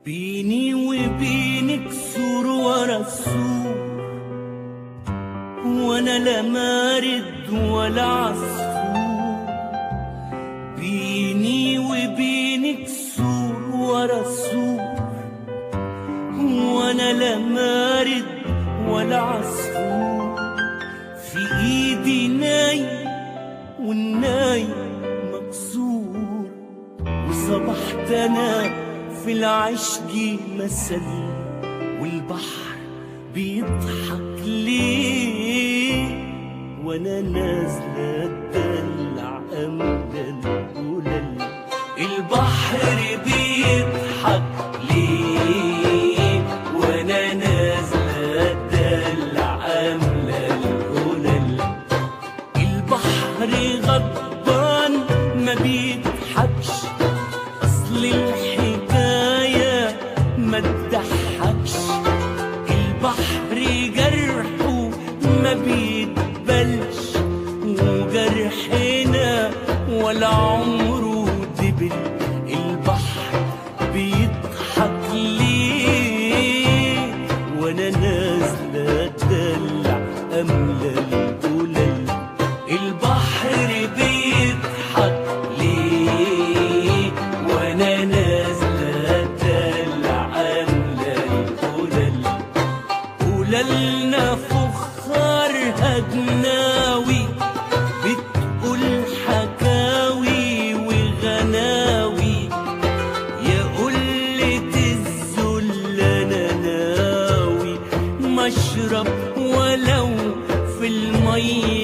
بيني وبينك سور ورا السور، وانا لا مارد ولا عصفور. بيني وبينك سور ورا السور، وانا لا مارد ولا عصفور. في ايدي ناي والناي مكسور، وصبحت انا في العشق مثل، والبحر بيضحك ليه وانا نازله اتدلع امل القلل. البحر بيضحك ليه وانا نازله اتدلع امل القلل. البحر غضبان ما بيضحكش، اصل الحكايه ما تضحكش. البحر جرحه ما بيتبلش، وجرحنا ولا عمره دبل. البحر بيضحك ليه وانا نازله اتدلع املى القلل. البحر بيضحك ليه وانا نازله اتدلع املى القلل. قللنا فخار هجناوي، بتقول حكاوي وغناوي. يا قلة الذل انا ناوي مشرب ولو في المية